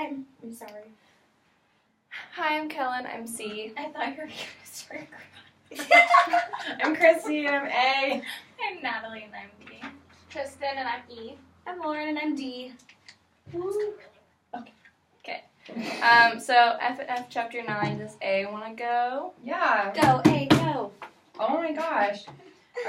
I'm sorry. Hi, I'm Kellen. I'm C. I thought you were going to start I'm Christy, and I'm A. I'm Natalie, and I'm B. Tristan, and I'm E. I'm Lauren, and I'm D. So F and F chapter 9, does A want to go? Yeah. Go, A, go. Oh my gosh.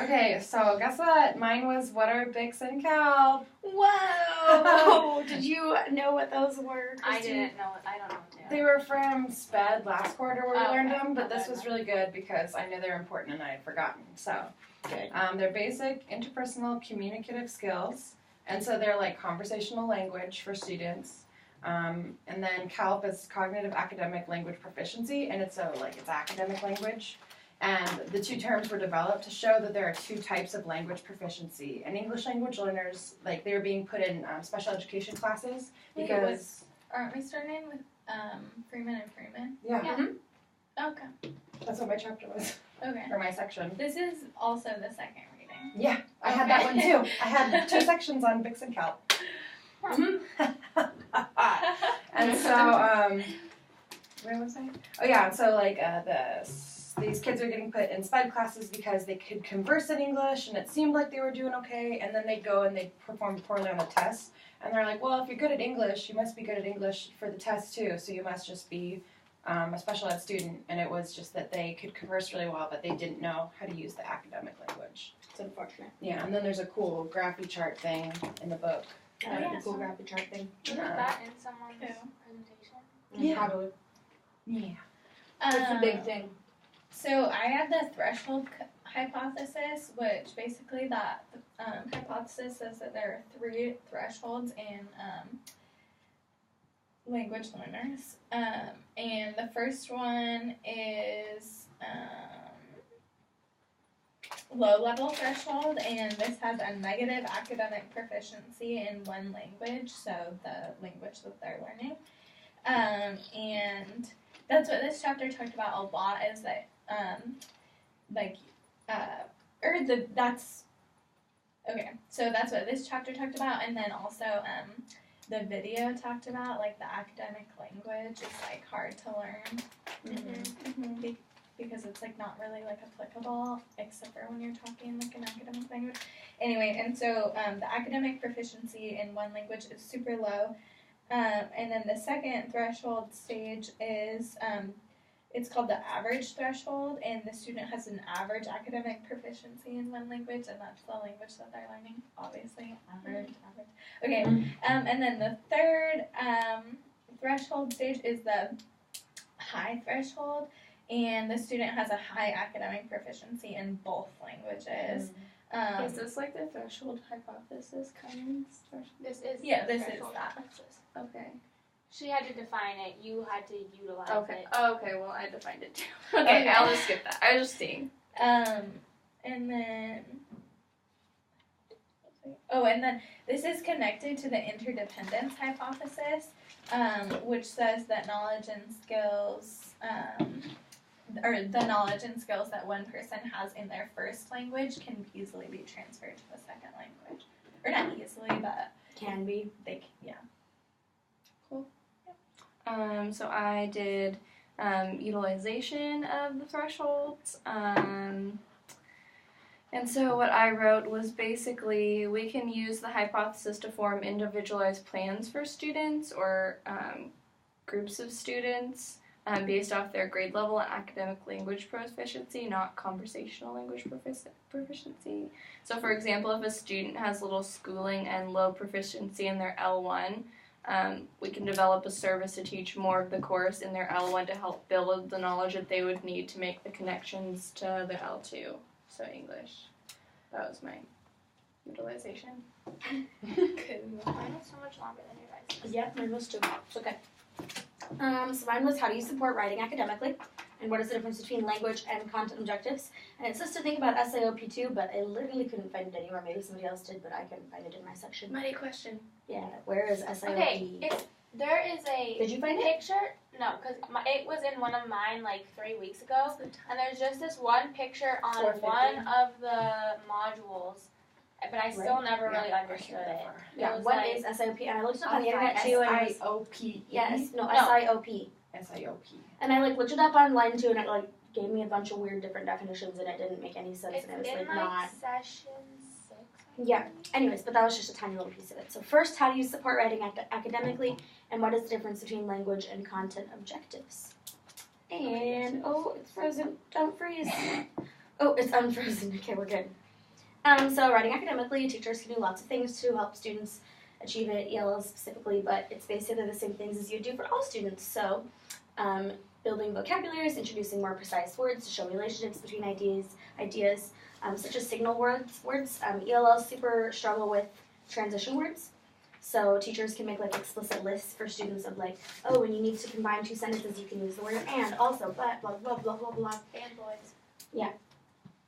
Okay, so guess what? Mine was what are Bix and Cal? Whoa! Did you know what those were, I Christy? didn't know. I don't know what they are. They were from SPED last quarter where we Oh, learned okay. them, but this was really good because I knew they were important and I had forgotten. So, Good. They're basic interpersonal communicative skills, and so they're like conversational language for students. And then CALP is cognitive academic language proficiency, and it's academic language. And the two terms were developed to show that there are two types of language proficiency. And English language learners, like they were being put in special education classes because Aren't we starting with Freeman and Freeman? yeah, Yeah. Okay. that's what my chapter was Okay. for my section. This is also the second reading. Yeah, I had that one too. I had 2 sections on Bix and CALP. And so, where was I? Oh yeah, so like these kids are getting put in SPED classes because they could converse in English and it seemed like they were doing okay, and then they'd go and they'd perform poorly on the test. And they're like, well, if you're good at English, you must be good at English for the test too, so you must just be a special ed student. And it was just that they could converse really well, but they didn't know how to use the academic language. It's unfortunate. Yeah, and then there's a cool graphy chart thing in the book. I like yeah. the cool graphic chart thing. Wasn't that in someone's Who? presentation? Yeah. Probably. Yeah. It's a big thing. So I had the threshold hypothesis, which basically that hypothesis says that there are 3 thresholds in language learners. And the first one is low-level threshold, and this has a negative academic proficiency in one language, so the language that they're learning. And that's what this chapter talked about a lot, is that so that's what this chapter talked about, and then also the video talked about like the academic language is like hard to learn because it's like not really like applicable except for when you're talking like an academic language. Anyway, and so the academic proficiency in one language is super low, and then the second threshold stage is it's called the average threshold, and the student has an average academic proficiency in one language, and that's the language that they're learning, obviously. Average. Okay, and then the third threshold stage is the high threshold, and the student has a high academic proficiency in both languages. Is this like the threshold hypothesis kind of? This is This is threshold that. hypothesis. Okay. She had to define it. You had to utilize Okay. it. Oh, okay. Well, I defined it too. Okay, Okay. I'll just skip that. I was just seeing. And then this is connected to the interdependence hypothesis, which says that knowledge and skills, or the knowledge and skills that one person has in their first language can easily be transferred to the second language. Or not easily, but Can be. they can, yeah. So I did utilization of the thresholds. And so what I wrote was basically we can use the hypothesis to form individualized plans for students or groups of students based off their grade level and academic language proficiency, not conversational language proficiency. So for example, if a student has little schooling and low proficiency in their L1, we can develop a service to teach more of the course in their L1 to help build the knowledge that they would need to make the connections to the L2. So English. That was my utilization. Mine is so much longer than your guys'. Yeah, mine was too. It's okay. So mine was how do you support writing academically, and what is the difference between language and content objectives? And it says to think about SAOP too, but I literally couldn't find it anywhere. Maybe somebody else did, but I couldn't find it in my section. Muddy question. Yeah, where is SAOP? Okay, there is a Did you find it? picture. No, because it was in one of mine like 3 weeks ago, and there's just this one picture on 450. one of the modules, but I still never really understood it. Yeah, was what like- is SIOP? And I looked it up on the internet too. And it was, SIOP. yes, no, No. SIOP. SIOP. And I like looked it up online too, and it like gave me a bunch of weird different definitions, and it didn't make any sense, It's and it was in like like not. session 6. I Yeah. think. Anyways, but that was just a tiny little piece of it. So first, how do you support writing academically, and what is the difference between language and content objectives? And oh, it's frozen. Don't freeze. Oh, it's unfrozen. Okay, we're good. So writing academically, teachers can do lots of things to help students achieve it, ELLs specifically, but it's basically the same things as you do for all students. So building vocabularies, introducing more precise words to show relationships between ideas, such as signal words. ELLs super struggle with transition words. So teachers can make like explicit lists for students of like, oh, when you need to combine two sentences, you can use the word and, also, but, blah, blah, blah, blah, blah. Fanboys.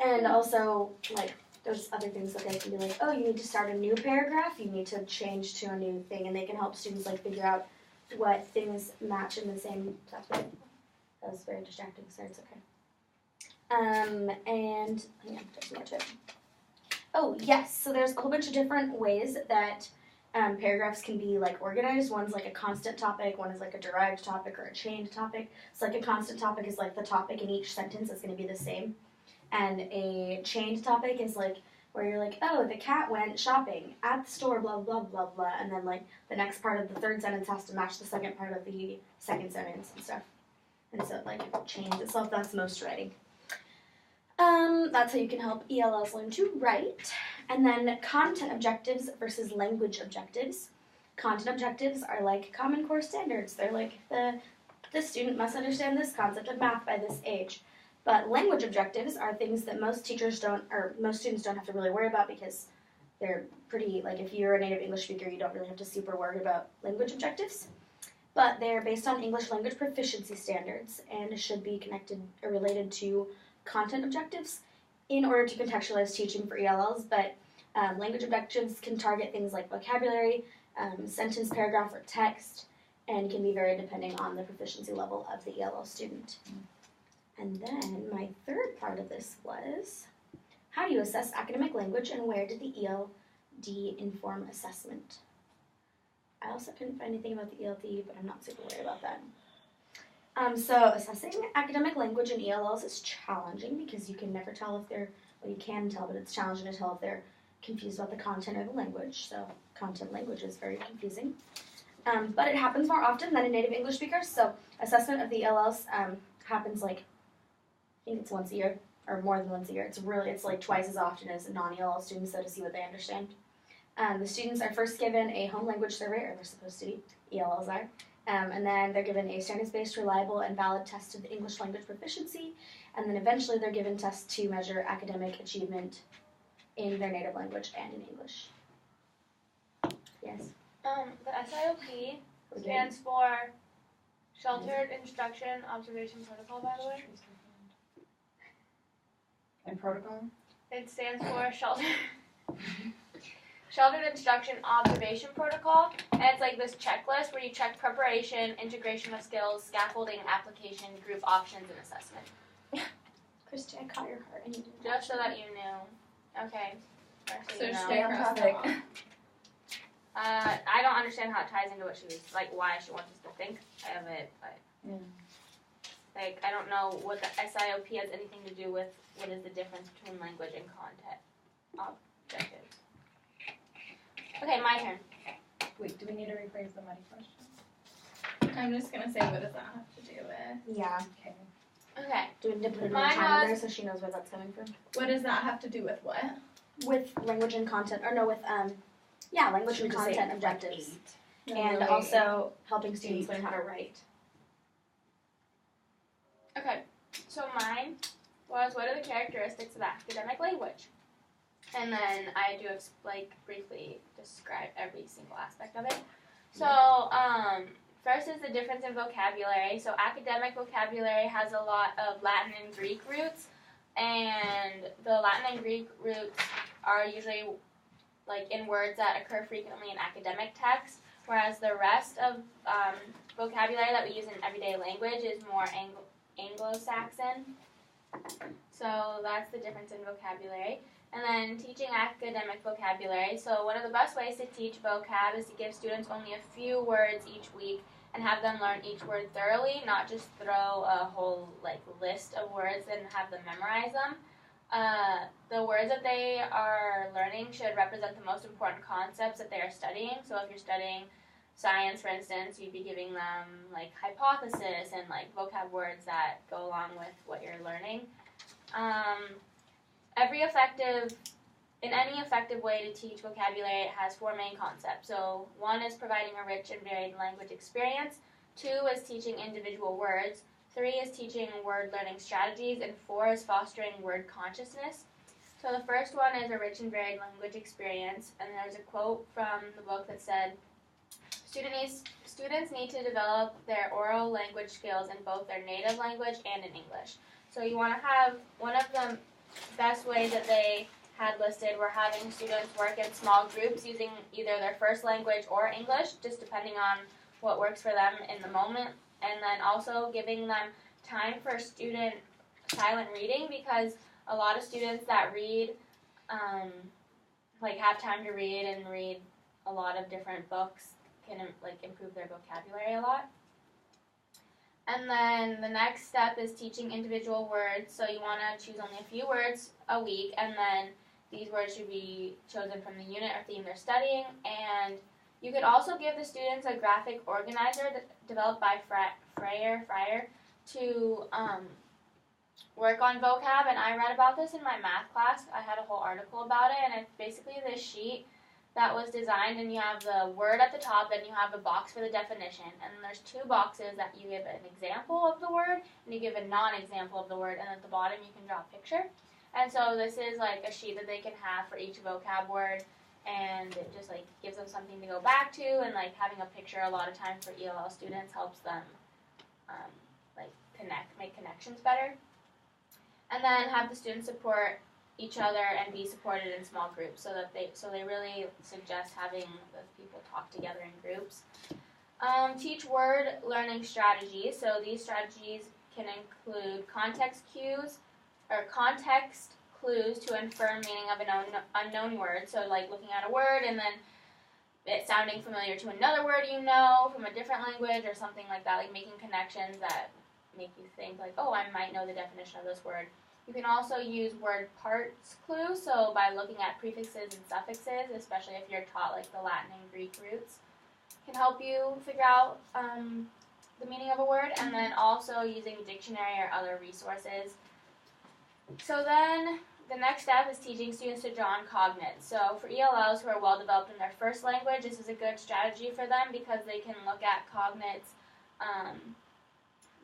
And also, like, there's other things that they can be like, oh, you need to start a new paragraph, you need to change to a new thing, and they can help students like figure out what things match in the same. That's right. That was very distracting, so it's okay. And hang on, there's more to it. Oh yes, so there's a whole bunch of different ways that paragraphs can be like organized. One's like a constant topic, one is like a derived topic or a chained topic. So like a constant topic is like the topic in each sentence is going to be the same. And a chained topic is like where you're like, oh, the cat went shopping at the store, blah, blah, blah, blah. And then like the next part of the third sentence has to match the second part of the second sentence and stuff. And so like it chains itself. That's most writing. That's how you can help ELLs learn to write. And then content objectives versus language objectives. Content objectives are like Common Core standards. They're like the student must understand this concept of math by this age. But language objectives are things that most teachers don't, or most students don't have to really worry about because they're pretty, like if you're a native English speaker, you don't really have to super worry about language objectives. But they're based on English language proficiency standards and should be connected or related to content objectives in order to contextualize teaching for ELLs. But language objectives can target things like vocabulary, sentence, paragraph, or text, and can be varied depending on the proficiency level of the ELL student. And then my third part of this was, how do you assess academic language and where did the ELD inform assessment? I also couldn't find anything about the ELD, but I'm not super worried about that. So assessing academic language in ELLs is challenging because you can never tell if they're, well, you can tell, but it's challenging to tell if they're confused about the content or the language. So content language is very confusing. But it happens more often than in native English speakers. So assessment of the ELLs happens like, I think it's once a year or more than once a year. It's like twice as often as non-ELL students, so to see what they understand. The students are first given a home language survey, or they're supposed to be, ELLs are, and then they're given a standards-based, reliable, and valid test of English language proficiency, and then eventually they're given tests to measure academic achievement in their native language and in English. Yes? The SIOP We're good? stands for Sheltered Instruction Observation Protocol, by the way. And protocol? It stands for Sheltered Instruction Observation Protocol, and it's like this checklist where you check preparation, integration of skills, scaffolding, application, group options, and assessment. Christy, I caught your heart. I need to Just so that you knew. Okay. Just so you know. stay across the hall. I don't understand how it ties into what she was, like, why she wants us to think of it, but, like, I don't know what the SIOP has anything to do with what is the difference between language and content objectives. Okay, my turn. Wait, do we need to rephrase the muddy question? I'm just gonna say, what does that have to do with? Yeah. Okay. Okay. Do we need to put Mine another time in was- there so she knows where that's coming from? What does that have to do with what? With language and content, or no, with language Should we and just say, content like, objectives, 8? and also helping students learn how to write. Okay, so mine was what are the characteristics of academic language? And then I do briefly describe every single aspect of it. So, first is the difference in vocabulary. So academic vocabulary has a lot of Latin and Greek roots, and the Latin and Greek roots are usually like in words that occur frequently in academic texts, whereas the rest of vocabulary that we use in everyday language is more Anglo-Saxon. So that's the difference in vocabulary. And then teaching academic vocabulary. So one of the best ways to teach vocab is to give students only a few words each week and have them learn each word thoroughly, not just throw a whole list of words and have them memorize them. The words that they are learning should represent the most important concepts that they are studying. So if you're studying science, for instance, you'd be giving them hypothesis and vocab words that go along with what you're learning. Any effective way to teach vocabulary, it has 4 main concepts. So 1 is providing a rich and varied language experience. 2 is teaching individual words. 3 is teaching word learning strategies. And 4 is fostering word consciousness. So the first one is a rich and varied language experience. And there's a quote from the book that said, students need to develop their oral language skills in both their native language and in English. So you want to have, one of the best ways that they had listed were having students work in small groups using either their first language or English, just depending on what works for them in the moment. And then also giving them time for student silent reading, because a lot of students that read, have time to read and read a lot of different books can improve their vocabulary a lot. And then the next step is teaching individual words. So you want to choose only a few words a week, and then these words should be chosen from the unit or theme they're studying. And you could also give the students a graphic organizer developed by Fryer to work on vocab. And I read about this in my math class. I had a whole article about it, and it's basically this sheet that was designed, and you have the word at the top, then you have a box for the definition, and then there's 2 boxes that you give an example of the word, and you give a non-example of the word, and at the bottom you can draw a picture. And so this is a sheet that they can have for each vocab word, and it just gives them something to go back to, and having a picture a lot of times for ELL students helps them make connections better. And then have the students support each other and be supported in small groups, so they really suggest having the people talk together in groups. Teach word learning strategies. So these strategies can include context clues to infer meaning of an unknown word. So looking at a word and then it sounding familiar to another word from a different language or something like that, making connections that make you think oh, I might know the definition of this word. You can also use word parts clues, so by looking at prefixes and suffixes, especially if you're taught the Latin and Greek roots, can help you figure out the meaning of a word, and then also using dictionary or other resources. So then the next step is teaching students to draw on cognates. So for ELLs who are well developed in their first language, this is a good strategy for them because they can look at cognates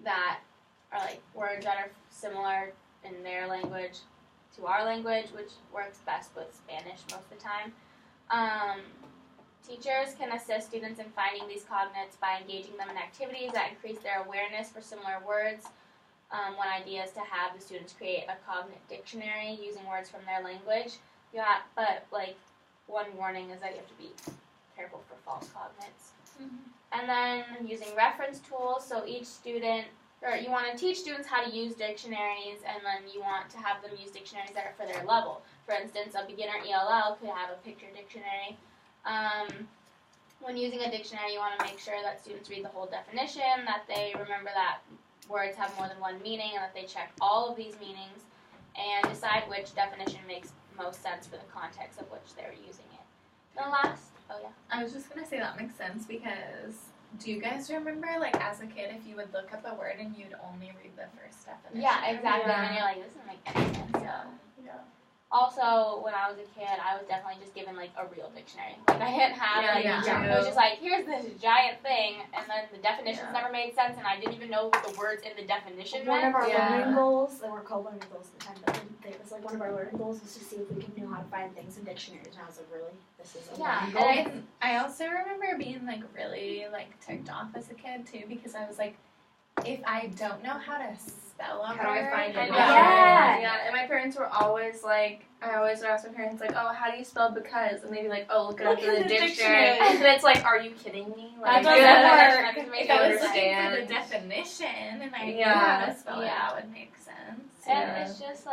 that are words that are similar in their language to our language, which works best with Spanish most of the time. Teachers can assist students in finding these cognates by engaging them in activities that increase their awareness for similar words. One idea is to have the students create a cognate dictionary using words from their language. But one warning is that you have to be careful for false cognates. Mm-hmm. And then using reference tools, so you want to teach students how to use dictionaries, and then you want to have them use dictionaries that are for their level. For instance, a beginner ELL could have a picture dictionary. When using a dictionary, you want to make sure that students read the whole definition, that they remember that words have more than one meaning, and that they check all of these meanings, and decide which definition makes most sense for the context of which they're using it. The last, I was just going to say that makes sense because do you guys remember, as a kid, if you would look up a word and you'd only read the first definition? Yeah, exactly. Yeah. And you're this doesn't make any sense. Yeah. Also, when I was a kid, I was definitely just given a real dictionary. I didn't have it was just here's this giant thing, and then the definitions never made sense, and I didn't even know what the words in the definition One meant. of our learning goals, they were called learning goals at the time, but it was one of our learning goals was to see if we could know how to find things in dictionaries. And I was really, this is a learning goal. And I also remember being really ticked off as a kid too, because I was if I don't know how to spell a word, how do I find it? Yeah. And my parents were always I always would ask my parents oh, how do you spell because? And they'd be oh, look it up in the dictionary. And it's are you kidding me? That doesn't work. If I was looking for the definition and I knew how to spell it, that would make sense. And it's just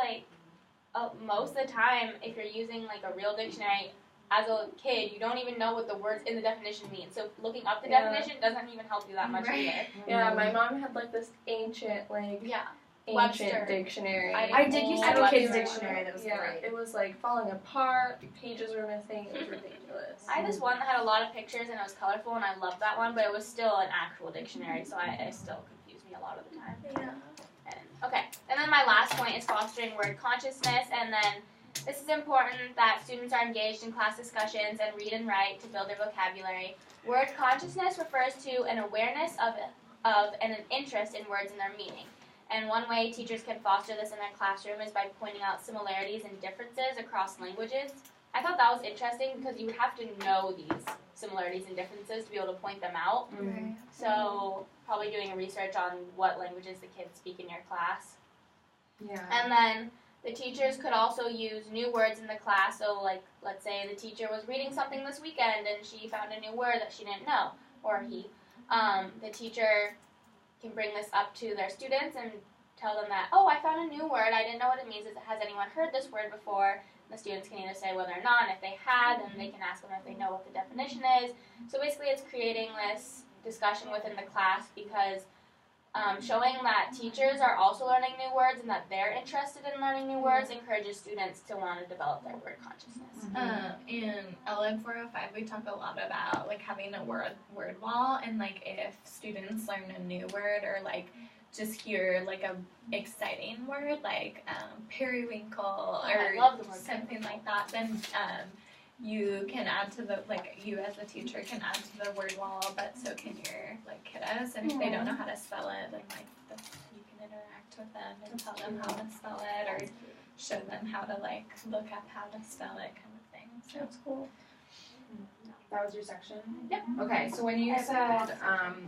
most of the time, if you're using like a real dictionary, as a kid, you don't even know what the words in the definition mean. So looking up the definition doesn't even help you that much either. Yeah, my mom had like this ancient Yeah. ancient Webster. dictionary. I did used to have a Webster. kids dictionary that was great. It was like falling apart, pages were missing, it was ridiculous. I had this one that had a lot of pictures and it was colorful and I loved that one, but it was still an actual dictionary, so it still confused me a lot of the time. Yeah. And then my last point is fostering word consciousness, and then this is important that students are engaged in class discussions and read and write to build their vocabulary. Word consciousness refers to an awareness of and an interest in words and their meaning. And one way teachers can foster this in their classroom is by pointing out similarities and differences across languages. I thought that was interesting because you would have to know these similarities and differences to be able to point them out. Mm-hmm. So probably doing a research on what languages the kids speak in your class. Yeah. And then the teachers could also use new words in the class. So like, let's say the teacher was reading something this weekend and she found a new word that she didn't know, or he. The teacher can bring this up to their students and tell them that, oh, I found a new word. I didn't know what it means. Has anyone heard this word before? The students can either say whether or not, and if they had, then they can ask them if they know what the definition is. So basically it's creating this discussion within the class because showing that teachers are also learning new words and that they're interested in learning new words encourages students to want to develop their word consciousness. In LM 405, we talk a lot about like having a word wall, and like if students learn a new word or like just hear like a exciting word like periwinkle or I love the word something like that, then you can add to the, like, you as a teacher can add to the word wall, but so can your, like, kiddos. And if they don't know how to spell it, then, like, you can interact with them and tell them how to spell it or show them how to, like, look up how to spell it kind of thing. So it's cool. That was your section? Yep. Okay, so when you said,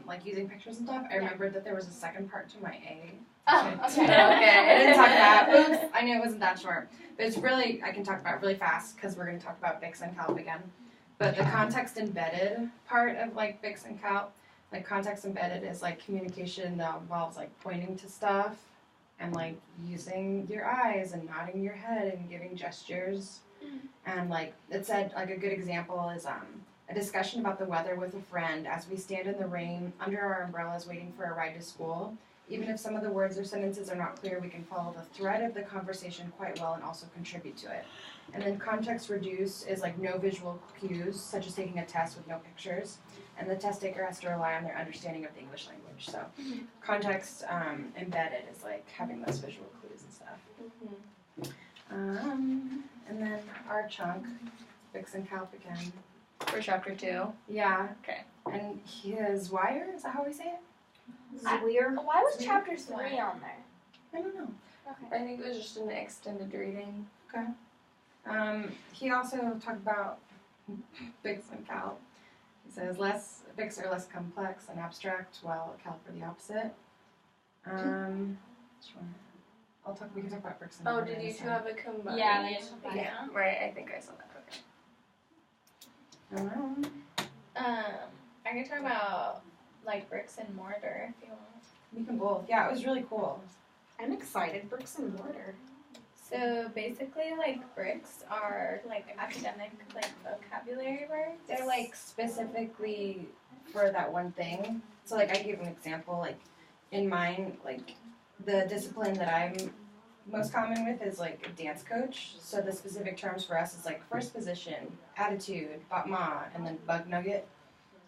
like, using pictures and stuff, I remembered that there was a second part to my A. Oh, Okay, okay. I didn't talk about that. Oops, I knew it wasn't that short. But it's really, I can talk about it really fast because we're going to talk about Bix and Calp again. But the context embedded part of like Bix and Calp, like context embedded is like communication that involves like pointing to stuff and like using your eyes and nodding your head and giving gestures. And like it said, like a good example is a discussion about the weather with a friend as we stand in the rain under our umbrellas waiting for a ride to school. Even if some of the words or sentences are not clear, we can follow the thread of the conversation quite well and also contribute to it. And then context reduced is like no visual cues, such as taking a test with no pictures. And the test taker has to rely on their understanding of the English language. So context embedded is like having those visual clues and stuff. And then our chunk, Bix and Calp again. For chapter 2. Yeah. Okay. And his wire, is that how we say it? Zwier. Why was chapter 3 on there? I don't know. Okay. I think it was just an extended reading. He also talked about Bix and Calp. He says Bix are less complex and abstract, while Calp are the opposite. Sure. We can talk about Bix and Oh, Calp did in a you two second. have a combined? Yeah, they combined. Yeah, right, I think I saw that. Okay. I can talk about like bricks and mortar if you want. We can both. Yeah, it was really cool. I'm excited. Bricks and mortar. So basically, like bricks are like academic like vocabulary words. They're like specifically for that one thing. So like I gave an example, like in mine, like the discipline that I'm most common with is like a dance coach. So the specific terms for us is like first position, attitude, batma, and then bug nugget.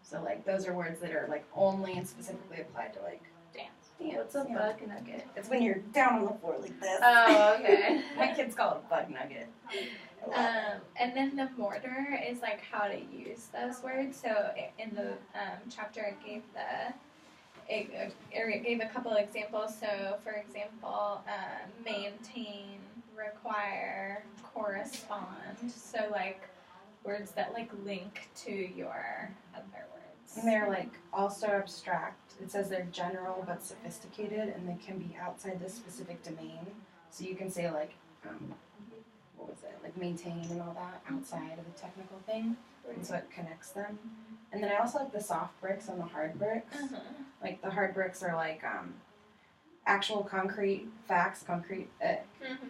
So like those are words that are like only and specifically applied to like Dance. What's a bug nugget? it's when you're down on the floor like this. Oh, okay. My kids call it a bug nugget. And then the mortar is like how to use those words. So in the chapter, it gave a couple of examples. So for example, maintain, require, correspond. So like words that like link to your other words. And they're like also abstract. It says they're general but sophisticated, and they can be outside this specific domain. So you can say like, what was it? Like maintain and all that outside of the technical thing, and so it connects them. And then I also like the soft bricks and the hard bricks. Like the hard bricks are like actual concrete facts,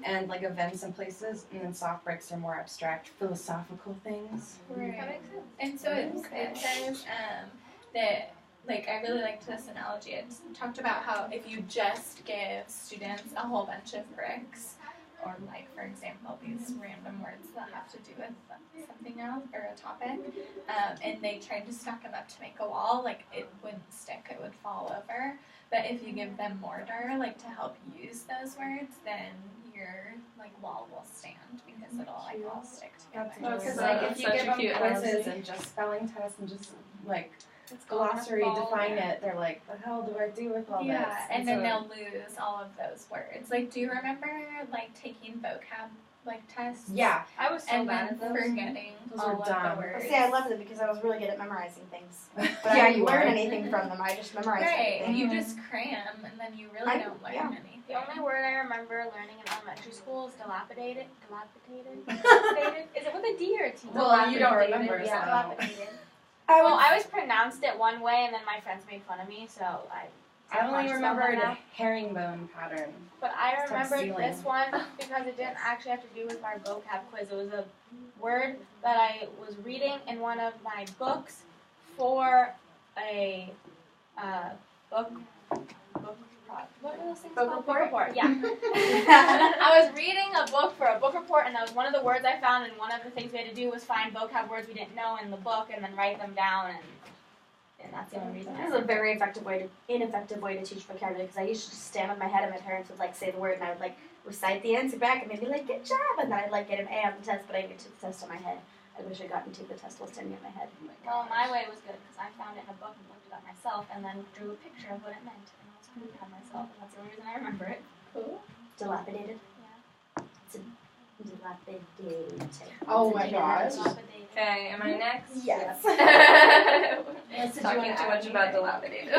and like events and places, and then soft breaks are more abstract, philosophical things. Right. That makes sense. And so it says that, like, I really liked this analogy. It talked about how if you just give students a whole bunch of bricks, or like, for example, these random words that have to do with something else or a topic, and they tried to stack them up to make a wall, like, it wouldn't stick, it would fall over. But if you give them mortar, like, to help use those words, then your, like, wall will stand because it'll, like, all stick together. Because really like cool. if you Such give a them cute quizzes analogy. and just spelling tests and just like It's gonna glossary fall define there. it, they're like, the hell do I do with all this? Yeah, and then so- they'll lose all of those words. Like, do you remember, like, taking vocab, like, tests? Yeah, I was so And bad then at those. forgetting Those all were of dumb. the words. See, I loved it because I was really good at memorizing things. But yeah, I didn't you learn are. anything from them. I just memorized Right, everything. you just cram, and then you really don't learn yeah. anything. The only word I remember learning in elementary school is dilapidated. Dilapidated? Is it with a D or a T? Well, you don't Dilapidated, remember, Yeah, so- dilapidated. I Well, would- I always pronounced it one way, and then my friends made fun of me, so I I only subconsciously done remembered that. herringbone pattern. But I Stop remembered stealing. this one because it didn't actually have to do with my vocab quiz. It was a word that I was reading in one of my books for a book. What are those things Book called? report? Book report. Yeah. I was reading a book for a book report, and that was one of the words I found. And one of the things we had to do was find vocab words we didn't know in the book, and then write them down. And that's the only reason. This is a very ineffective way to teach vocabulary because I used to just stand on my head and my parents would like say the word and I would like recite the answer back and they'd be like, good job, and then I'd like get an A on the test, but I didn't take the test on my head. I wish I got into the test while standing on my head. Well, my way was good because I found it in a book and looked it up myself, and then drew a picture of what it meant, and I was proud of myself, and that's the only reason I remember it. Cool. Dilapidated. Yeah. It's a dilapidated. Oh It's a my gosh. Dilapidated. Okay, am I next? Yes. Talking too much about dilapidated.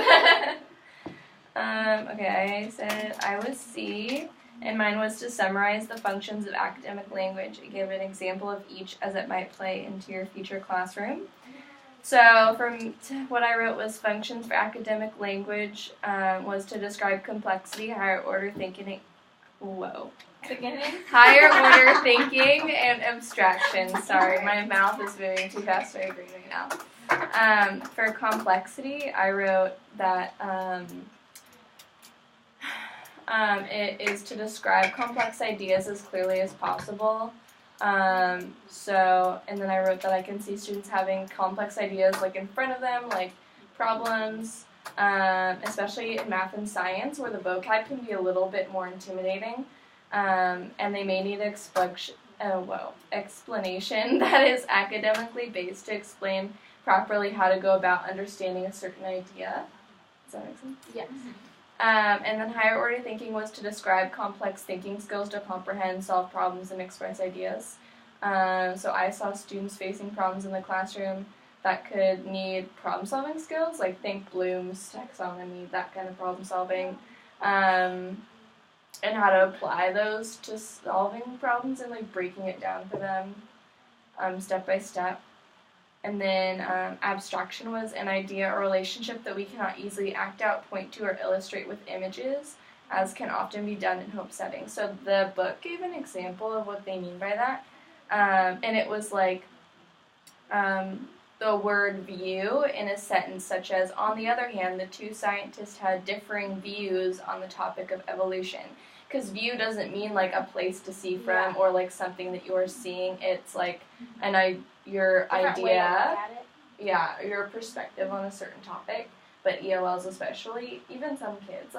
Okay, I said I was C, and mine was to summarize the functions of academic language and give an example of each as it might play into your future classroom. So, what I wrote was functions for academic language was to describe complexity, higher order thinking. Whoa. Beginning. Higher order thinking and abstraction. Sorry, my mouth is moving too fast to agree right now. For complexity, I wrote that it is to describe complex ideas as clearly as possible. And then I wrote that I can see students having complex ideas like in front of them, like problems, especially in math and science, where the vocab can be a little bit more intimidating. And they may need explanation that is academically based to explain properly how to go about understanding a certain idea. Does that make sense? Yes. And then higher order thinking was to describe complex thinking skills to comprehend, solve problems, and express ideas. So I saw students facing problems in the classroom that could need problem-solving skills, like think Bloom's taxonomy, that kind of problem-solving, and how to apply those to solving problems and like breaking it down for them step by step. And then abstraction was an idea or relationship that we cannot easily act out, point to, or illustrate with images, as can often be done in home settings. So the book gave an example of what they mean by that. And it was like the word view in a sentence such as, on the other hand, the two scientists had differing views on the topic of evolution. Because view doesn't mean like a place to see from or like something that you're seeing. It's like your Different way to idea. look at it. Yeah, your perspective on a certain topic, but ELLs especially, even some kids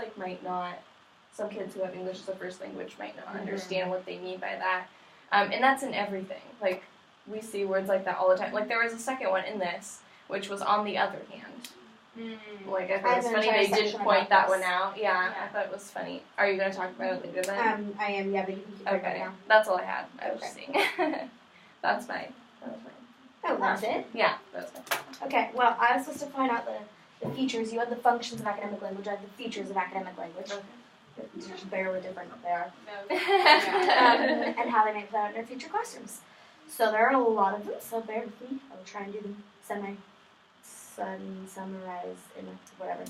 some kids who have English as a first language might not understand what they mean by that. And that's in everything. Like, we see words like that all the time. Like, there was a second one in this, which was on the other hand. Like, I thought it was have an funny entire they didn't section point about that this. one out. Yeah, I thought it was funny. Are you going to talk about it later then? I am, yeah, but you can keep it right Okay, now. that's all I had. I was just seeing. That's mine. Oh, that's it? Yeah, that's mine. Okay, well, I was supposed to find out the features. You had the functions of academic language, I had the features of academic language. They're just barely different, but they are. And how they may play out in their future classrooms. So there are a lot of them, so bear with me. I will try and do them summarize in whatever.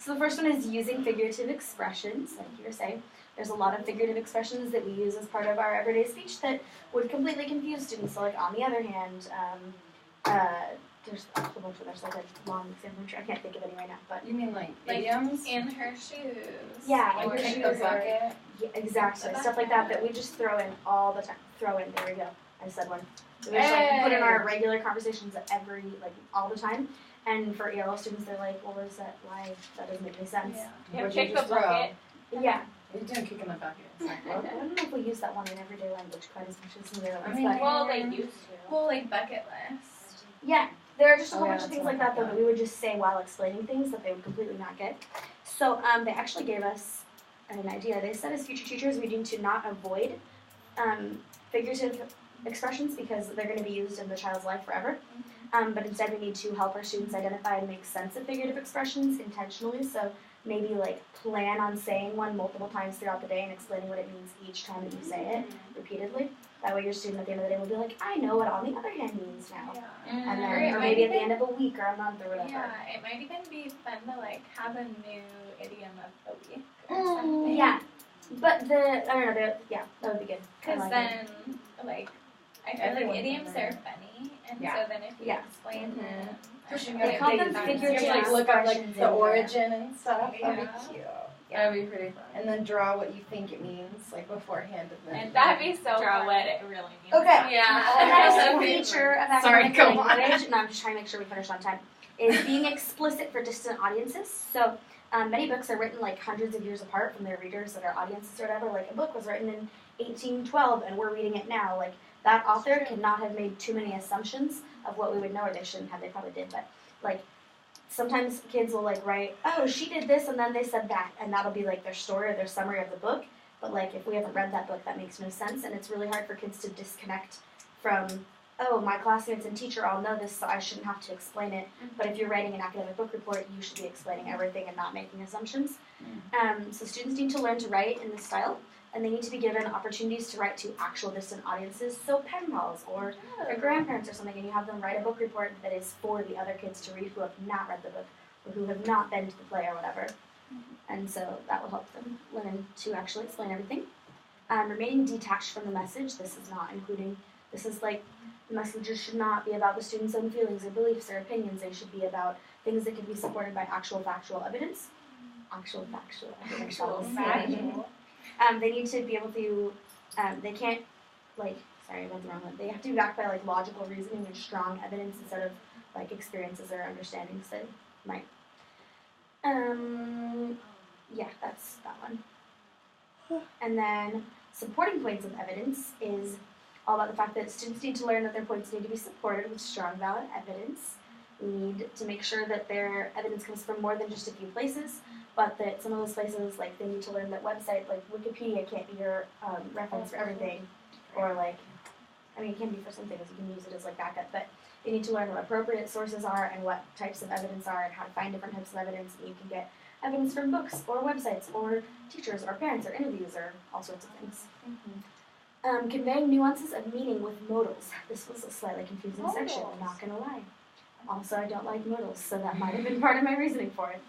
So the first one is using figurative expressions, like you were saying. There's a lot of figurative expressions that we use as part of our everyday speech that would completely confuse students. So like on the other hand, there's a whole bunch of there's like a long example. I can't think of any right now, but You mean like Like, idioms? in her shoes. yeah, Like or kick shoes the or- bucket? yeah, exactly, stuff like that we just throw in all the time. Throw in, there we go. I said one. So we just like put in our regular conversations all the time. And for ELL students, they're like, well, what is that? Why? That doesn't make any sense. Yeah, Would you kick the just throw? bucket. Yeah. You didn't kick in the bucket. It's like, I what? don't know if we use that one in everyday language quite as much as some of the other I ones, mean, but Well, they used to. Well, like bucket list. yeah, there are just a whole Oh, yeah, bunch of that's things what like I that though thought. that we would just say while explaining things that they would completely not get. So they actually gave us an idea. They said as future teachers we need to not avoid figurative expressions because they're going to be used in the child's life forever. But instead we need to help our students identify and make sense of figurative expressions intentionally. So maybe like plan on saying one multiple times throughout the day and explaining what it means each time that you say it repeatedly. That way your student at the end of the day will be like, I know what on the other hand means now. And Or then, it or might maybe at the even- end of a week or a month or whatever. Yeah, it might even be fun to like have a new idiom of the week or something. Yeah. But I don't know, that would be good. I Because like it. then, like, I feel Everyone like can idioms learn. are funny, and Yeah. so then if you Yeah. explain them, They call them You figurative have to like look up like expressions the in origin and stuff. Yeah. That'd be cute. That'd be pretty fun. And then draw what you think it means, like beforehand, and then. And that'd be so Draw fun. what it really means. Okay. Yeah. And that is That'd a be feature of Sorry, academic go on. language. No, I'm just trying to make sure we finish on time. Is being explicit for distant audiences. So many books are written like hundreds of years apart from their readers or their audiences or whatever. Like a book was written in 1812 and we're reading it now. Like that author could not have made too many assumptions of what we would know, or they shouldn't have. They probably did, but like sometimes kids will like write, oh, she did this and then they said that, and that'll be like their story or their summary of the book. But like if we haven't read that book, that makes no sense, and it's really hard for kids to disconnect from, oh, my classmates and teacher all know this, so I shouldn't have to explain it. But if you're writing an academic book report, you should be explaining everything and not making assumptions. So students need to learn to write in this style, and they need to be given opportunities to write to actual distant audiences, so pen pals or their grandparents or something, and you have them write a book report that is for the other kids to read who have not read the book or who have not been to the play or whatever. And so that will help them learn to actually explain everything. Remaining detached from the message, this is like, the messages should not be about the student's own feelings or beliefs or opinions. They should be about things that can be supported by actual factual evidence. Actual factual evidence. They need to be able to, they can't, like, sorry, I went the wrong one. They have to be backed by, like, logical reasoning and strong evidence instead of, like, experiences or understandings that might. Yeah, that's that one. And then supporting points of evidence is all about the fact that students need to learn that their points need to be supported with strong, valid evidence. We need to make sure that their evidence comes from more than just a few places, but that some of those places, like, they need to learn that website, like Wikipedia can't be your reference for everything, or like, I mean, it can be for some things, you can use it as like backup, but they need to learn what appropriate sources are and what types of evidence are and how to find different types of evidence, and you can get evidence from books or websites or teachers or parents or interviews or all sorts of things. Conveying nuances of meaning with modals. This was a slightly confusing section, I'm not going to lie. Also, I don't like modals, so that might have been part of my reasoning for it.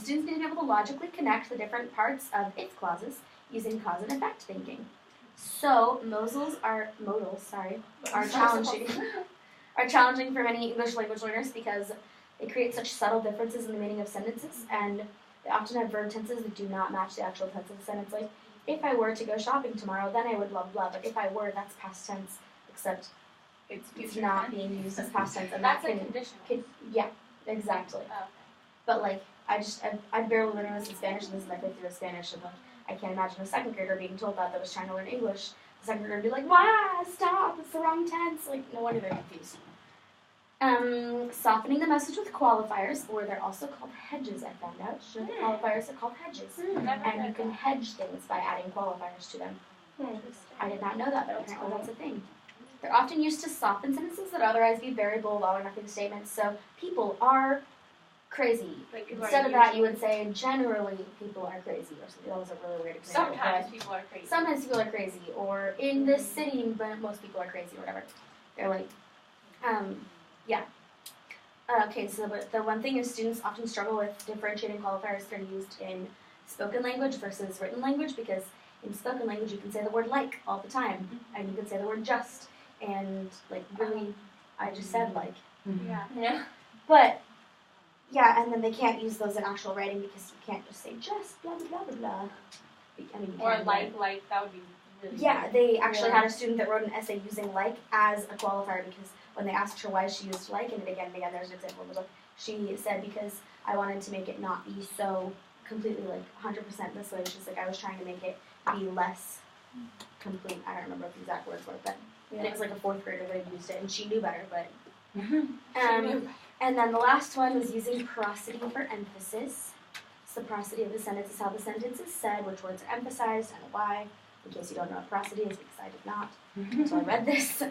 Students need to be able to logically connect the different parts of if clauses using cause and effect thinking. So, modals are challenging. Are challenging for many English language learners because they create such subtle differences in the meaning of sentences, and they often have verb tenses that do not match the actual tense of the sentence. Like, if I were to go shopping tomorrow, then I would blah blah. But if I were, that's past tense, except it's not being used as past tense, and That's that a can, conditional. yeah, exactly. Oh, okay. But like, I barely learned this in Spanish, and this is my fifth year of Spanish, and like, I can't imagine a second grader being told that was trying to learn English. The second grader would be like, "Why? Stop! It's the wrong tense." Like, no wonder they're confused. Softening the message with qualifiers, or they're also called hedges. I found out. You know, the qualifiers are called hedges, and you can hedge things by adding qualifiers to them. I did not know that, but apparently that's a thing. They're often used to soften sentences that otherwise be very bold, all or nothing statements. So people are crazy. Like, people are Instead of that, you usually- would say generally people are crazy, or something. That was a really weird example. Sometimes people are crazy. Sometimes people are crazy, or in this city, but most people are crazy, or whatever. They're like, yeah. Okay, so the one thing is students often struggle with differentiating qualifiers that are used in spoken language versus written language, because in spoken language you can say the word like all the time, and you can say the word just, and like really, I just said like. Yeah. Yeah. But, yeah, and then they can't use those in actual writing because you can't just say just blah blah blah blah blah. I mean, you Or can, like that would be really Yeah, they actually Yeah. had a student that wrote an essay using like as a qualifier, because when they asked her why she used like, and again, there's an example in the book, she said because I wanted to make it not be so completely like 100% this way. She's like, I was trying to make it be less complete. I don't remember what the exact words were, but and it was like a fourth grader that had used it, and she knew better, but. And then the last one was using prosody for emphasis. So the prosody of the sentence is how the sentence is said, which words are emphasized, and why. In case you don't know what prosody is, because I did not, so I read this.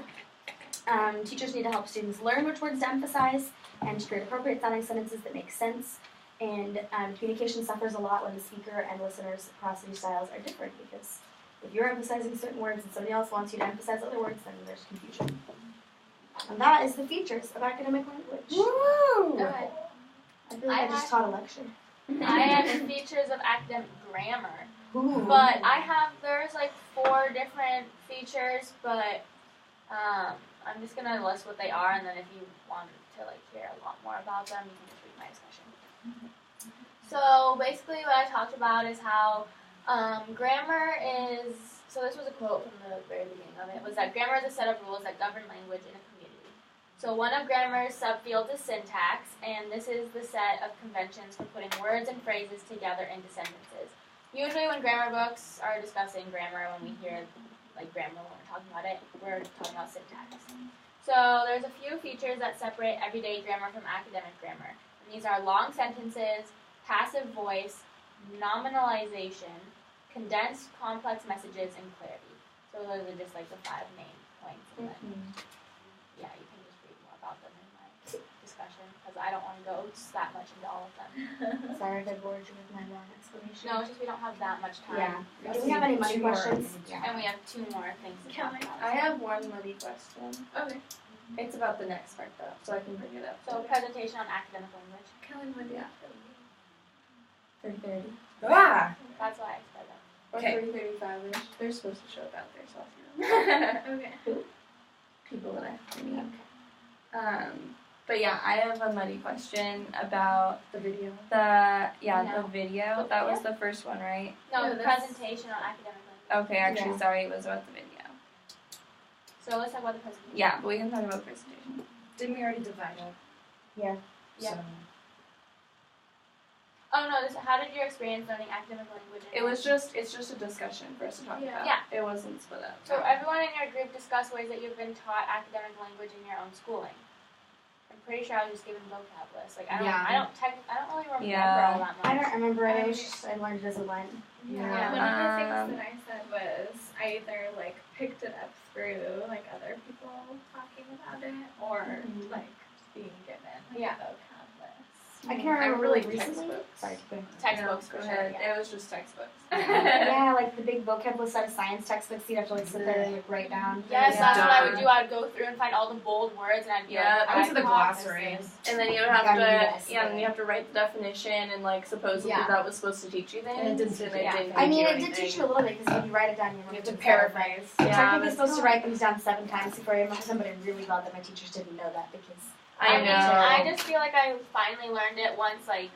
Teachers need to help students learn which words to emphasize and to create appropriate sounding sentences that make sense. And communication suffers a lot when the speaker and listener's prosody styles are different, because if you're emphasizing certain words and somebody else wants you to emphasize other words, then there's confusion. And that is the features of academic language. Woo! Okay. I feel like I just taught a lecture. I have the features of academic grammar. Ooh. But there's like 4 different features, but I'm just gonna list what they are, and then if you want to like hear a lot more about them, you can just read my discussion. So basically what I talked about is how grammar is, so this was a quote from the very beginning of it, was that grammar is a set of rules that govern language in a community. So one of grammar's subfields is syntax, and this is the set of conventions for putting words and phrases together into sentences. Usually when grammar books are discussing grammar, when we hear like grammar when we're talking about it, we're talking about syntax. So there's a few features that separate everyday grammar from academic grammar. And these are long sentences, passive voice, nominalization, condensed complex messages, and clarity. So those are just like the 5 main points. And then, yeah, you can just read more about them in my discussion, because I don't want to go that much into all of them. Sorry if I bored you with my long explanation. No, it's just we don't have that much time. Yeah. Do we have any money questions? Yeah. And we have 2 more things to talk about. I have one muddy question. Okay. It's about the next part though, so I can bring it up. So presentation on academic language. Kelly, what do you 3:30 Ah! That's why I said that. or Okay. 3:35ish. They're supposed to show up out there, so I'll see them. Okay. People that I meet. But yeah, I have a muddy question about The video. the video. The That was video? the first one, right? No, No, the that's- presentation on academic language. Okay, actually, Yeah. sorry, it was about the video. So let's talk about the presentation. Yeah, but we can talk about the presentation. Didn't we already divide up? Yeah. Yeah. So, Oh no, how did your experience learning academic language? It's just a discussion for us to talk Yeah. about. Yeah. It wasn't split up. So everyone in your group discuss ways that you've been taught academic language in your own schooling. I'm pretty sure I was just given vocab lists. Like I don't really remember Yeah. all that much. I don't remember. It was just I learned it as a went. Yeah. One of the things that I said was I either like picked it up through like other people talking about it, or like being given like, Yeah. a vocab list. I can remember really really recently. textbooks. Sorry, go ahead. Textbooks No, for go sure. ahead. Yeah. It was just textbooks. Yeah, like the big vocab list out of science textbooks. You'd have to like sit there and like write down. Yes, Yeah. that's what I would do. I would go through and find all the bold words, and I'd be Yeah, like, I went to the I thought this glossary. is- And then you would have I mean, to, yes, yeah, but- and you have to write the definition, and like supposedly Yeah. that was supposed to teach you things. And it didn't teach and you. it didn't I mean, teach it you did teach anything. you a little bit because when you write it down, you You have remember to things better, but paraphrase. You're Yeah, technically that's supposed to write things down 7 times before you remember them, but I'm really glad that my teachers didn't know that because I mean, know. I just feel like I finally learned it once, like,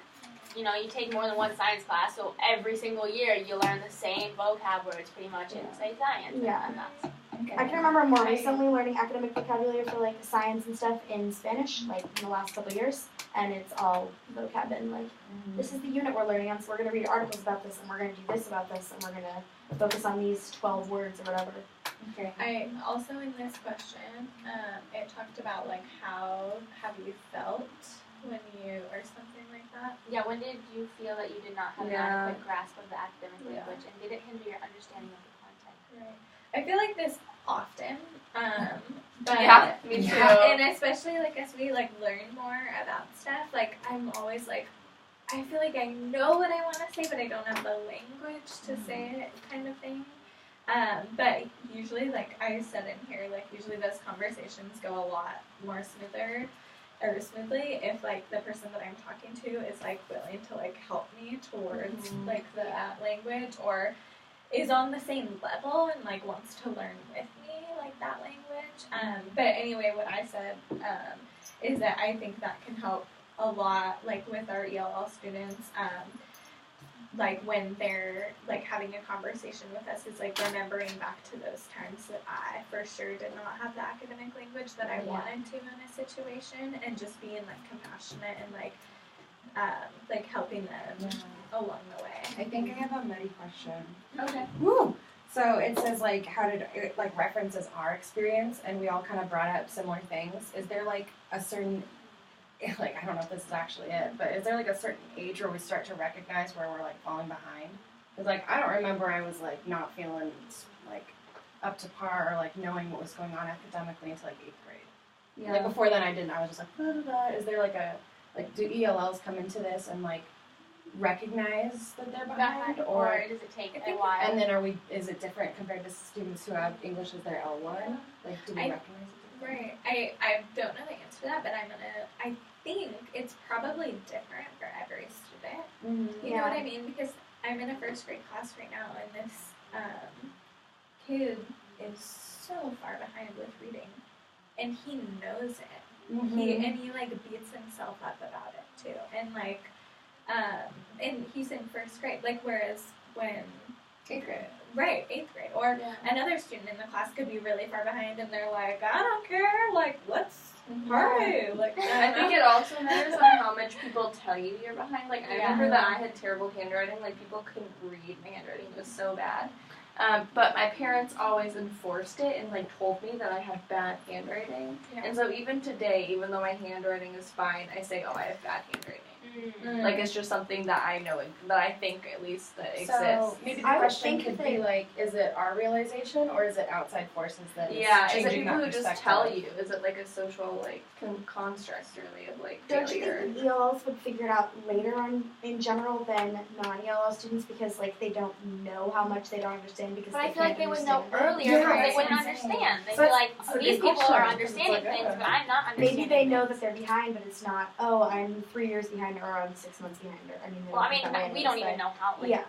you know, you take more than one science class, so every single year you learn the same vocab words pretty much in, say, science. Yeah. And that's, I can remember more recently learning academic vocabulary for like science and stuff in Spanish, like in the last couple of years, and it's all vocab and like this is the unit we're learning on, so we're gonna read articles about this, and we're gonna do this about this, and we're gonna focus on these 12 words or whatever. Okay. I also in this question, it talked about like how have you felt when you or something like that. yeah, when did you feel that you did not have an Yeah. adequate grasp of the academic Yeah. language, and did it hinder your understanding of the content? Right. I feel like this often, but Yeah, me too. and especially like as we like learn more about stuff, like I'm always like, I feel like I know what I want to say, but I don't have the language to say it, kind of thing. But usually, like I said in here, like usually those conversations go a lot more smoother or smoothly if like the person that I'm talking to is like willing to like help me towards like the language, or is on the same level and like wants to learn with me like that language. But anyway, what I said is that I think that can help a lot like with our ELL students. Like when they're like having a conversation with us, is like remembering back to those times that I for sure did not have the academic language that I wanted to in a situation, and just being like compassionate and like helping them along the way. I think I have a muddy question. Okay. Woo! So it says like, how did it like references our experience, and we all kind of brought up similar things. Is there like a certain, like, I don't know if this is actually it, but is there like a certain age where we start to recognize where we're like falling behind? Because like I don't remember I was like not feeling like up to par or like knowing what was going on academically until like 8th grade. Yeah. Like before then I didn't. I was just like, da, da, da. Is there like a do ELLs come into this and like recognize that they're behind, or does it take a while? and then is it different compared to students who have English as their L1? Like, do we recognize it? Right. I don't know the answer to that, but I think it's probably different for every student. Mm-hmm. You know what I mean? Because I'm in a first grade class right now, and this kid is so far behind with reading, and he knows it. Mm-hmm. He like beats himself up about it too, and like, and he's in first grade. Like, whereas when 8th grade. Right, 8th grade. Or another student in the class could be really far behind and they're like, I don't care, like, let's hurry. Like, I think it also matters on how much people tell you you're behind. Like, I remember that I had terrible handwriting. Like, people couldn't read my handwriting. It was so bad. But my parents always enforced it and, like, told me that I have bad handwriting. Yeah. And so even today, even though my handwriting is fine, I say, oh, I have bad handwriting. Mm. Like, it's just something that I know, that I think, at least, that exists. So maybe the I would question think could be like, is it our realization or is it outside forces that is Yeah, is it changing people that who just perspective? tell you? Is it like a social like construct really of like Don't you failure? think that ELLs would figure it out later on in general than non-ELL students because like they don't know how much they don't understand because But they I feel like can't they would know understand it? earlier Yeah, because they that's wouldn't what I'm saying. understand. They'd So be that's- like, it's a these good people question, are 'cause it's understanding like, things, oh. but I'm not understanding. Maybe they know things. that they're behind, but it's not. Oh, I'm 3 years behind, or I'm 6 months behind, or I mean. they Well, I don't think that way mean, we don't anyways, even know how. but- Like, Yeah.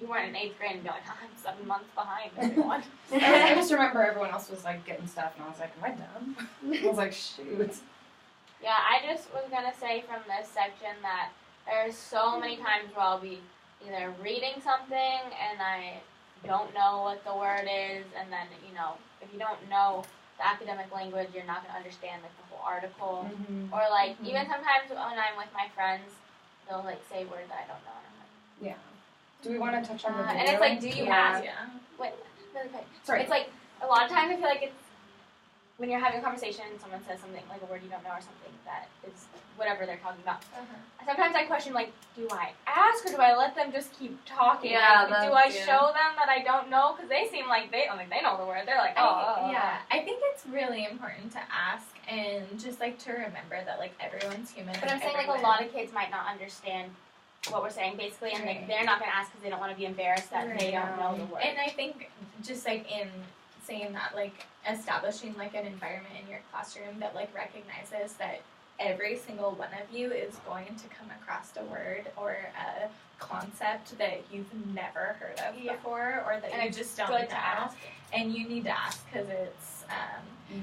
you weren't in 8th grade and be like, I'm 7 months behind everyone. I just remember everyone else was like getting stuff and I was like, am I dumb? I was like, shoot. Yeah, I just was gonna say from this section that there's so many times where I'll be either reading something and I don't know what the word is, and then if you don't know the academic language, you're not gonna understand like the whole article. Mm-hmm. Or like even sometimes when I'm with my friends, they'll like say words that I don't know, and I'm like, Yeah. Do we want to touch on the video? and it's like, do you ask? Yeah. Wait, really quick. Sorry. It's like a lot of times I feel like it's when you're having a conversation and someone says something like a word you don't know or something that is whatever they're talking about. Sometimes I question like, do I ask or do I let them just keep talking? Yeah, Like, do I show them that I don't know? Because they seem like they know the word. They're like, Yeah, I think it's really important to ask and just like to remember that like everyone's human. But I'm and saying like a everyone- lot of kids might not understand what we're saying basically, and Right. they're not going to ask because they don't want to be embarrassed that they don't know the word. And I think just like in saying that, like establishing like an environment in your classroom that like recognizes that every single one of you is going to come across a word or a concept that you've never heard of before, or that And you it's just don't good know. to ask. And you need to ask because it's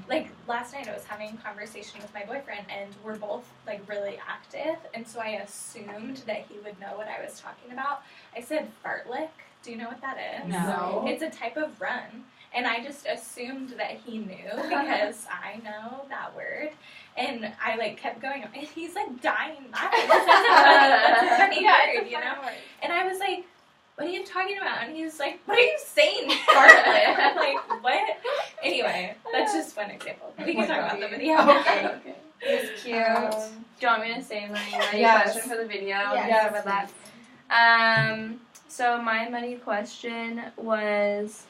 like last night I was having a conversation with my boyfriend and we're both like really active, and so I assumed that he would know what I was talking about. I said fartlek. Do you know what that is? No. It's a type of run. And I just assumed that he knew because I know that word. And I like kept going, and he's like dying laughing. That's a funny word, you know? And I was like, what are you talking about? And he was like, what are you saying, Scarlett? I'm like, what? Anyway, that's just one example. We can talk about the video. Okay. It's cute. Do you want me to say my Yes. question for the video? Yes. About that. So my muddy question was,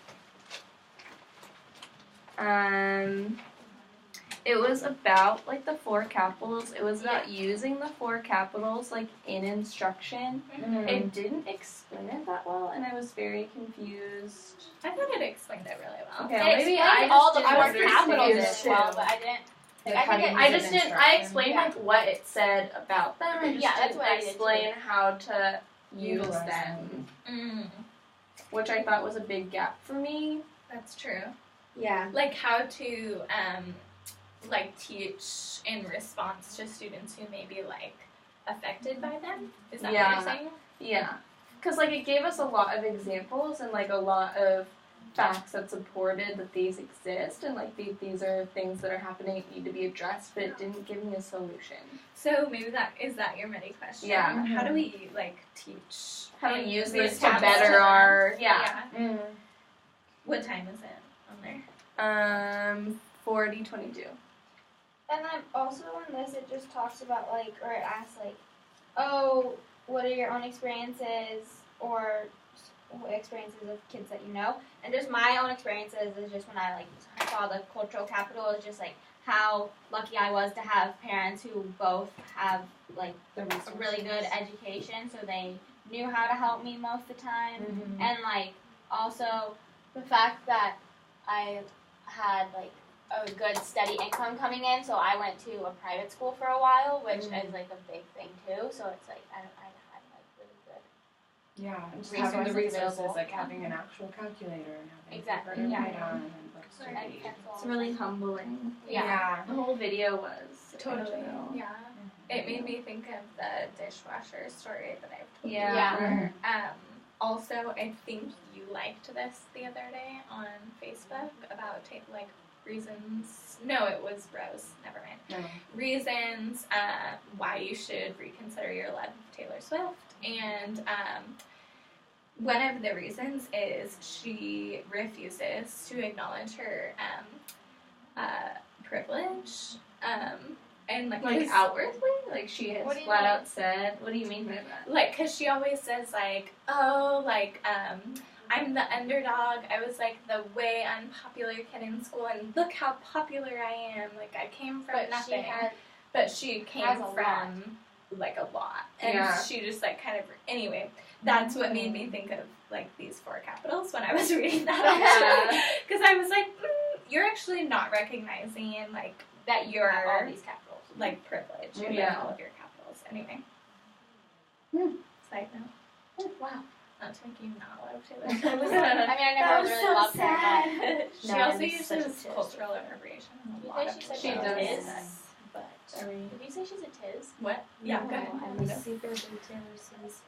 it was about like the 4 capitals. It was about using the 4 capitals like in instruction. Mhm. It didn't explain it that well, and I was very confused. I thought it explained it really well. Okay, It maybe explains I all the just four didn't capitals understand as it. well, but I didn't. Like, I how think to I use just an didn't. I instruction. explained Yeah. like what it said about them. I just Yeah, that's didn't what I did, explain how to use Utilize them, Mm, which I thought was a big gap for me. that's true. Yeah. Like how to like teach in response to students who may be like affected by them. Is that Yeah. what you're saying? Yeah, because like it gave us a lot of examples and like a lot of facts that supported that these exist and like these are things that are happening that need to be addressed, but it didn't give me a solution. So maybe that is that your mini question. Yeah. How do we like teach How to in use these to response better them? our What time is it on there? 40:22. And then also in this, it just talks about like, or it asks like, oh, what are your own experiences or experiences of kids that you know? And just my own experiences is just when I like saw the cultural capital, is just like how lucky I was to have parents who both have like a really good education, so they knew how to help me most of the time. Mm-hmm. And like also the fact that I had like a good steady income coming in, so I went to a private school for a while, which is like a big thing too. So it's like I had like really good. Yeah, and just having the Resources resources, available. like having an actual calculator and having Exactly, paper to yeah. write on and books to And read. pencils. It's really humbling. Yeah. The whole video was Totally. original. Yeah. It made me think of the dishwasher story that I've told Yeah. Yeah. you before. Also, I think you liked this the other day on Facebook about like reasons. No, it was Rose. Never mind. No. Reasons why you should reconsider your love of Taylor Swift. And one of the reasons is she refuses to acknowledge her privilege. And like Like 'cause- outwardly, like she has What do you flat mean? out said. What do you mean by that? like, cause she always says like, oh, like, I'm the underdog. I was like the way unpopular kid in school, and look how popular I am. Like I came from But nothing, she had but she came has a from like a lot, and Yeah. she just like kind of anyway. That's what made me think of like these four capitals when I was reading that, because I was like, you're actually not recognizing like that you have all you're these capitals. like privileged with Yeah. all of your capitals. Anyway. Side note. Wow. Not to make you not love Taylor I Swift. mean, I never really loved her, but She No, also it's such a uses tiz. cultural appropriation in a You lot think of she's She like her a does. videos. But Are we- did you say she's a tiz? What? Yeah, go ahead. I'm super into Taylor Swift.